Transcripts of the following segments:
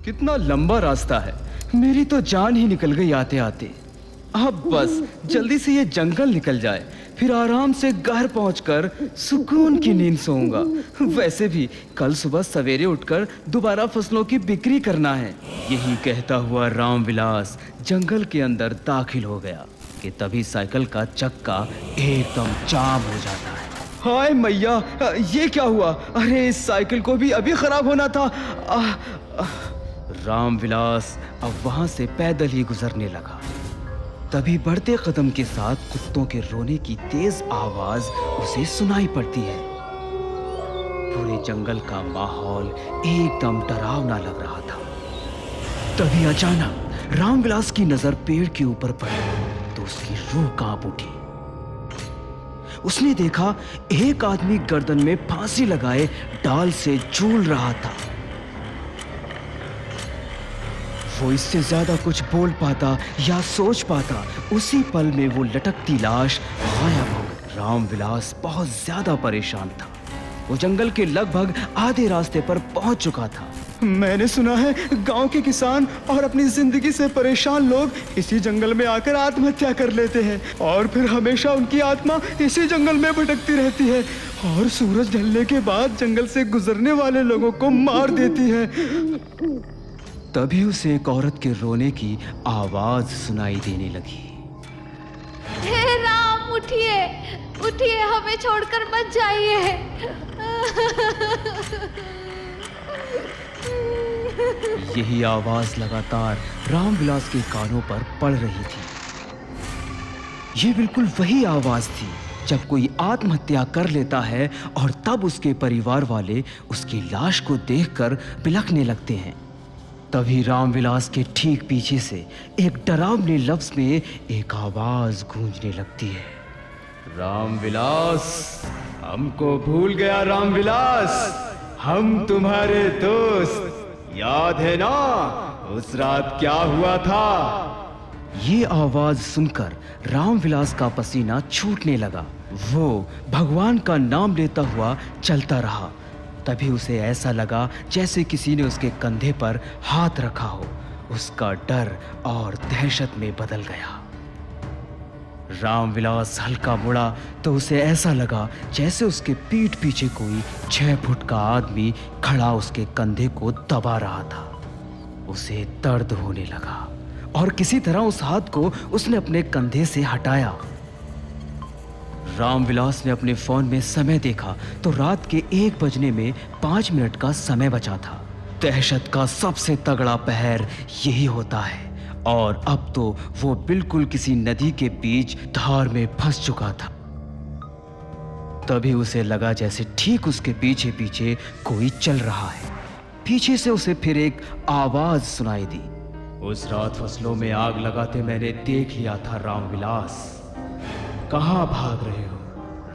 कितना लंबा रास्ता है, मेरी तो जान ही निकल गई आते आते। अब बस जल्दी से ये जंगल निकल जाए, फिर आराम से घर पहुंचकर सुकून की नींद सोऊंगा। वैसे भी कल सुबह सवेरे उठकर दोबारा फसलों की बिक्री करना है। यही कहता हुआ रामविलास जंगल के अंदर दाखिल हो गया कि तभी साइकिल का चक्का एकदम जाम हो जाता है। हाय मैया, ये क्या हुआ? अरे इस साइकिल को भी अभी खराब होना था। रामविलास अब वहां से पैदल ही गुजरने लगा। तभी बढ़ते कदम के साथ कुत्तों के रोने की तेज आवाज उसे सुनाई पड़ती है। पूरे जंगल का माहौल एकदम डरावना लग रहा था। तभी अचानक रामविलास की नजर पेड़ के ऊपर पड़ी तो उसकी रूह कांप उठी। उसने देखा एक आदमी गर्दन में फांसी लगाए डाल से झूल रहा था। वो इससे ज्यादा कुछ बोल पाता या सोच पाता, उसी पल में वो लटकती लाश गायब हो गई। रामविलास बहुत ज्यादा परेशान था। वो जंगल के लगभग आधे रास्ते पर पहुंच चुका था। मैंने सुना है गांव के किसान और अपनी जिंदगी से परेशान लोग इसी जंगल में आकर आत्महत्या कर लेते हैं और फिर हमेशा उनकी आत्मा इसी जंगल में भटकती रहती है और सूरज ढलने के बाद जंगल से गुजरने वाले लोगों को मार देती है। तभी उसे एक औरत के रोने की आवाज सुनाई देने लगी। हे राम, उठिए उठिए, हमें छोड़कर मत जाइए। यही आवाज लगातार रामविलास के कानों पर पड़ रही थी। ये बिल्कुल वही आवाज थी जब कोई आत्महत्या कर लेता है और तब उसके परिवार वाले उसकी लाश को देखकर बिलखने लगते हैं। तभी रामविलास के ठीक पीछे से एक डरावने लफ्ज में एक आवाज गूंजने लगती है। रामविलास, हमको भूल गया रामविलास, हम तुम्हारे दोस्त, याद है ना उस रात क्या हुआ था? ये आवाज सुनकर रामविलास का पसीना छूटने लगा। वो भगवान का नाम लेता हुआ चलता रहा। तभी उसे ऐसा लगा जैसे किसी ने उसके कंधे पर हाथ रखा हो। उसका डर और दहशत में बदल गया। रामविलास हल्का मुड़ा तो उसे ऐसा लगा जैसे उसके पीठ पीछे कोई 6 फुट का आदमी खड़ा उसके कंधे को दबा रहा था। उसे दर्द होने लगा और किसी तरह उस हाथ को उसने अपने कंधे से हटाया। रामविलास ने अपने फोन में समय देखा तो रात के 1 बजने में 5 मिनट का समय बचा था। दहशत का सबसे तगड़ा पहर यही होता है और अब तो वो बिल्कुल किसी नदी के बीच धार में फंस चुका था। तभी उसे लगा जैसे ठीक उसके पीछे पीछे कोई चल रहा है। पीछे से उसे फिर एक आवाज सुनाई दी। उस रात फसलों में आग लगाते मैंने देख लिया था रामविलास, कहां भाग रहे हो?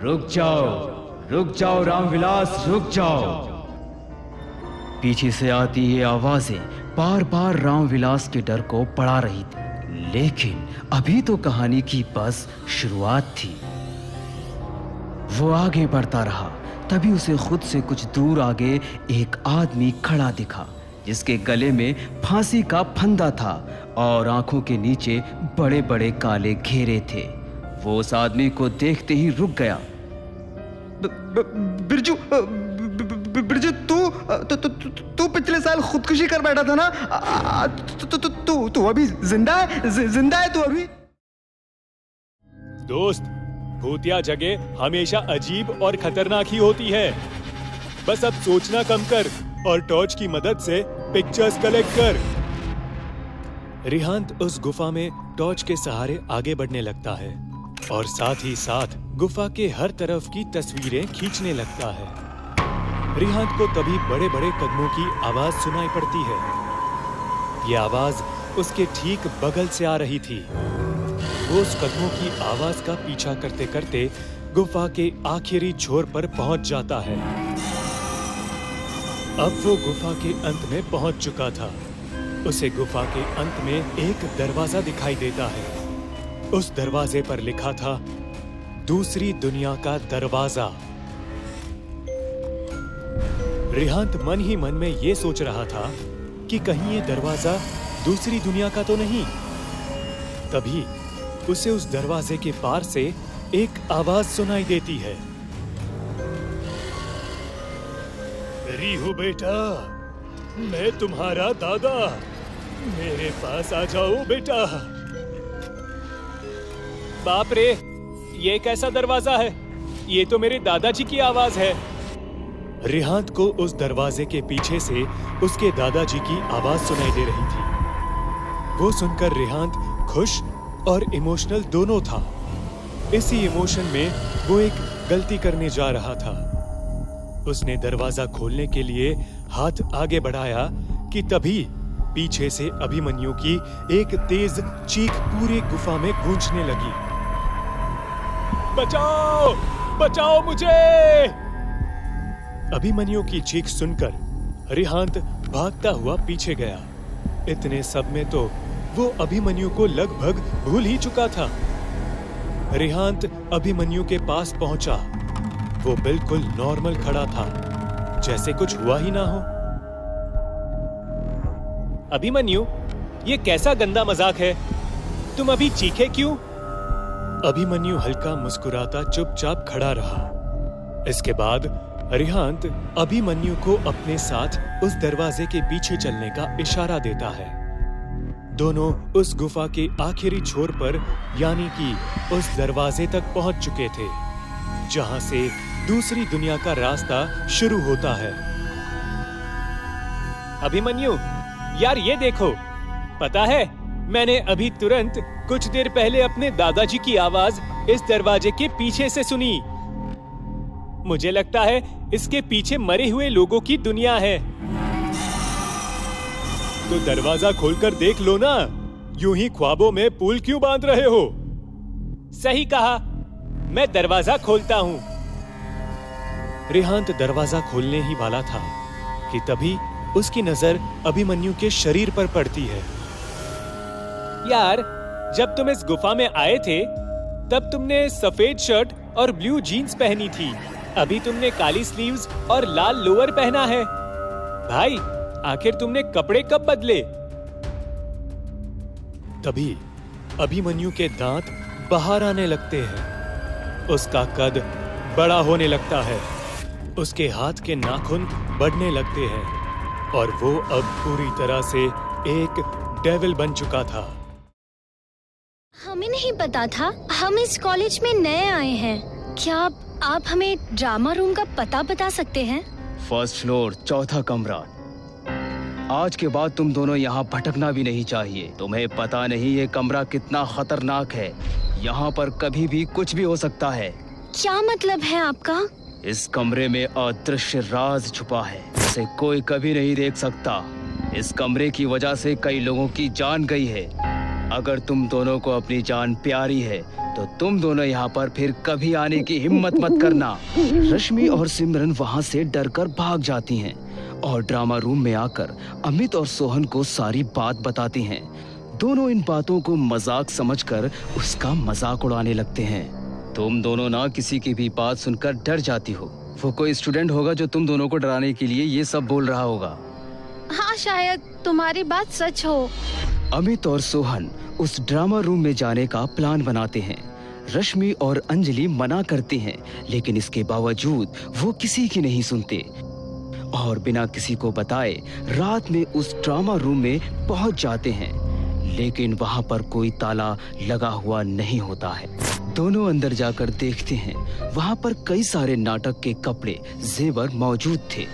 रुक जाओ रामविलास, रुक जाओ। पीछे से आती ये आवाजें बार बार रामविलास के डर को बढ़ा रही थी। लेकिन अभी तो कहानी की बस शुरुआत थी। वो आगे बढ़ता रहा। तभी उसे खुद से कुछ दूर आगे एक आदमी खड़ा दिखा जिसके गले में फांसी का फंदा था और आंखों के नीचे बड़े बड़े काले घेरे थे। वो उस आदमी को देखते ही रुक गया। बिरजू, तू पिछले साल खुदकुशी कर बैठा था ना? तू अभी जिंदा है तू अभी? दोस्त, भूतिया जगह हमेशा अजीब और खतरनाक ही होती है। बस अब सोचना कम कर और टॉर्च की मदद से पिक्चर्स कलेक्ट कर। रिहांत उस गुफा में टॉर्च के सहारे आगे बढ़ने लगता है और साथ ही साथ गुफा के हर तरफ की तस्वीरें खींचने लगता है। रिहांत को तभी बड़े बड़े कदमों की आवाज सुनाई पड़ती है। ये आवाज उसके ठीक बगल से आ रही थी। वो उस कदमों की आवाज का पीछा करते करते गुफा के आखिरी छोर पर पहुंच जाता है। अब वो गुफा के अंत में पहुंच चुका था। उसे गुफा के अंत में एक दरवाजा दिखाई देता है। उस दरवाजे पर लिखा था दूसरी दुनिया का दरवाजा। रिहांत मन ही मन में ये सोच रहा था कि कहीं ये दरवाजा दूसरी दुनिया का तो नहीं। तभी उसे उस दरवाजे के पार से एक आवाज सुनाई देती है। रीहू बेटा, मैं तुम्हारा दादा, मेरे पास आ जाओ बेटा। बाप रे, ये कैसा दरवाजा है? ये तो मेरे दादाजी की आवाज है। रिहांत को उस दरवाजे के पीछे से उसके दादाजी की आवाज सुनाई दे रही थी। वो सुनकर रिहांत खुश और इमोशनल दोनों था। इसी इमोशन में वो एक गलती करने जा रहा था। उसने दरवाजा खोलने के लिए हाथ आगे बढ़ाया कि तभी पीछे से अभिमन्यु की एक तेज चीख पूरी गुफा में गूंजने लगी। बचाओ, बचाओ मुझे! अभिमन्यु की चीख सुनकर रिहांत भागता हुआ पीछे गया। इतने सब में तो वो अभिमन्यु को लगभग भूल ही चुका था। रिहांत अभिमन्यु के पास पहुंचा। वो बिल्कुल नॉर्मल खड़ा था, जैसे कुछ हुआ ही ना हो। अभिमन्यु, ये कैसा गंदा मजाक है? तुम अभी चीखे क्यों? अभिमन्यु हल्का मुस्कुराता चुपचाप खड़ा रहा। इसके बाद रिहांत अभिमन्यु को अपने साथ उस दरवाजे के पीछे चलने का इशारा देता है। दोनों उस गुफा के आखिरी छोर पर यानी कि उस दरवाजे तक पहुंच चुके थे, जहां से दूसरी दुनिया का रास्ता शुरू होता है। अभिमन्यु, यार ये देखो, पता है मैंने अभी तुरंत कुछ देर पहले अपने दादाजी की आवाज इस दरवाजे के पीछे से सुनी। मुझे लगता है इसके पीछे मरे हुए लोगों की दुनिया है। तो दरवाजा खोलकर देख लो ना, यूं ही ख्वाबों में पुल क्यों बांध रहे हो? सही कहा, मैं दरवाजा खोलता हूँ। रिहांत दरवाजा खोलने ही वाला था कि तभी उसकी नजर अभिमन्यु के शरीर पर पड़ती है। यार, जब तुम इस गुफा में आए थे तब तुमने सफेद शर्ट और ब्लू जीन्स पहनी थी। अभी तुमने काली स्लीव्स और लाल लोअर पहना है। भाई, आखिर तुमने कपड़े कब बदले? तभी अभिमन्यु के दांत बाहर आने लगते हैं। उसका कद बड़ा होने लगता है। उसके हाथ के नाखून बढ़ने लगते हैं और वो अब पूरी तरह से एक डेविल बन चुका था। हमें नहीं पता था, हम इस कॉलेज में नए आए हैं। क्या आप हमें ड्रामा रूम का पता बता सकते हैं? फर्स्ट फ्लोर, चौथा कमरा। आज के बाद तुम दोनों यहाँ भटकना भी नहीं चाहिए। तुम्हें पता नहीं ये कमरा कितना खतरनाक है। यहाँ पर कभी भी कुछ भी हो सकता है। क्या मतलब है आपका? इस कमरे में अदृश्य राज छुपा है, जिसे कोई कभी नहीं देख सकता। इस कमरे की वजह से कई लोगों की जान गई है। अगर तुम दोनों को अपनी जान प्यारी है तो तुम दोनों यहाँ पर फिर कभी आने की हिम्मत मत करना। रश्मि और सिमरन वहाँ से डरकर भाग जाती हैं और ड्रामा रूम में आकर अमित और सोहन को सारी बात बताती हैं। दोनों इन बातों को मजाक समझकर उसका मजाक उड़ाने लगते हैं। तुम दोनों ना किसी की भी बात सुनकर डर जाती हो। वो कोई स्टूडेंट होगा जो तुम दोनों को डराने के लिए ये सब बोल रहा होगा। हाँ, शायद तुम्हारी बात सच हो। अमित और सोहन उस ड्रामा रूम में जाने का प्लान बनाते हैं। रश्मि और अंजलि मना करती हैं, लेकिन इसके बावजूद वो किसी की नहीं सुनते और बिना किसी को बताए रात में उस ड्रामा रूम में पहुंच जाते हैं। लेकिन वहां पर कोई ताला लगा हुआ नहीं होता है। दोनों अंदर जाकर देखते हैं, वहां पर कई सारे नाटक के कपड़े, जेवर मौजूद थे।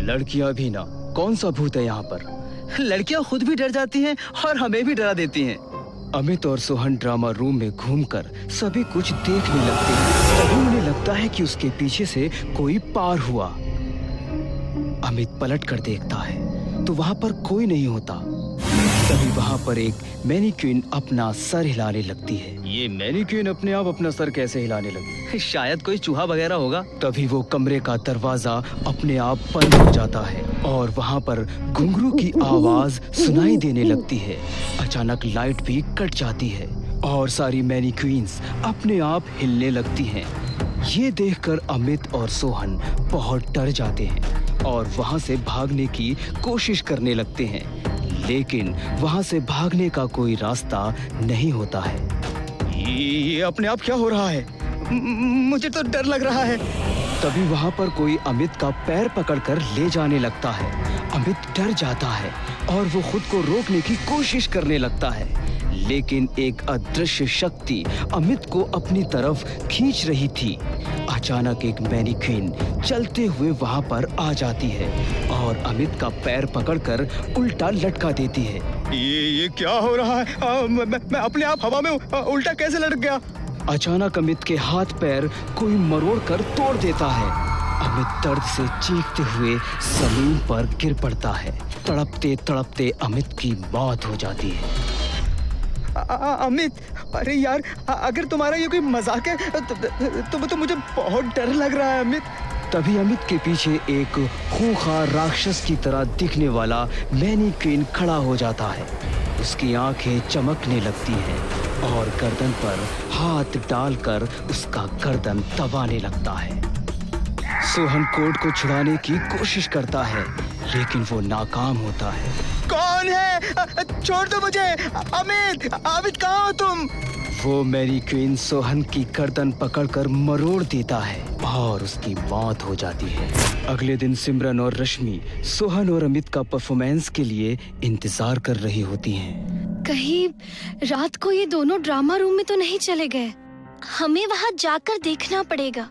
लड़कियां भी ना, कौन सा भूत है यहाँ पर? लड़कियां खुद भी डर जाती हैं और हमें भी डरा देती हैं। अमित और सोहन ड्रामा रूम में घूमकर सभी कुछ देखने लगते हैं। तभी उन्हें लगता है कि उसके पीछे से कोई पार हुआ। अमित पलट कर देखता है तो वहां पर कोई नहीं होता। तभी वहां पर एक मैनीक्वीन अपना सर हिलाने लगती है। ये मैनीक्वीन अपने आप अपना सर कैसे हिलाने लगी? शायद कोई चूहा वगैरह होगा। तभी वो कमरे का दरवाजा अपने आप बंद हो जाता है और वहां पर घुंघरू की आवाज सुनाई देने लगती है। अचानक लाइट भी कट जाती है और सारी मैनीक्वीन्स अपने आप हिलने लगती हैं। ये देखकर अमित और सोहन बहुत डर जाते हैं और वहां से भागने की कोशिश करने लगते हैं, लेकिन वहां से भागने का कोई रास्ता नहीं होता है। ये अपने आप क्या हो रहा है? मुझे तो डर लग रहा है। तभी वहां पर कोई अमित का पैर पकड़कर ले जाने लगता है। अमित डर जाता है और वो खुद को रोकने की कोशिश करने लगता है, लेकिन एक अदृश्य शक्ति अमित को अपनी तरफ खींच रही थी। अचानक एक मैनीक्वीन चलते हुए वहां पर आ जाती है और अमित का पैर पकड़कर उल्टा लटका देती है। ये क्या हो रहा है? मैं अपने आप हवा में उल्टा कैसे लटक गया? अचानक अमित के हाथ पैर कोई मरोड़ कर तोड़ देता है। अमित दर्द से चीखते हुए जमीन पर गिर पड़ता है। तड़पते तड़पते अमित की मौत हो जाती है। अमित, अरे यार, अगर तुम्हारा ये कोई मजाक है तो मुझे बहुत डर लग रहा है अमित। तभी अमित के पीछे एक खूंखार राक्षस की तरह दिखने वाला मैनीक्वीन खड़ा हो जाता है। उसकी आंखें चमकने लगती हैं और गर्दन पर हाथ डालकर उसका गर्दन दबाने लगता है। सोहन कोट को छुड़ाने की कोशिश करता है, लेकिन वो नाकाम होता है। कौन है? छोड़ दो मुझे। अमित, अमित कहाँ हो तुम? वो मैनीक्वीन सोहन की गर्दन पकड़कर मरोड़ देता है और उसकी मौत हो जाती है। अगले दिन सिमरन और रश्मि सोहन और अमित का परफॉर्मेंस के लिए इंतजार कर रही होती हैं। कहीं रात को ये दोनों ड्रामा रूम में तो नहीं चले गए? हमें वहाँ जाकर देखना पड़ेगा।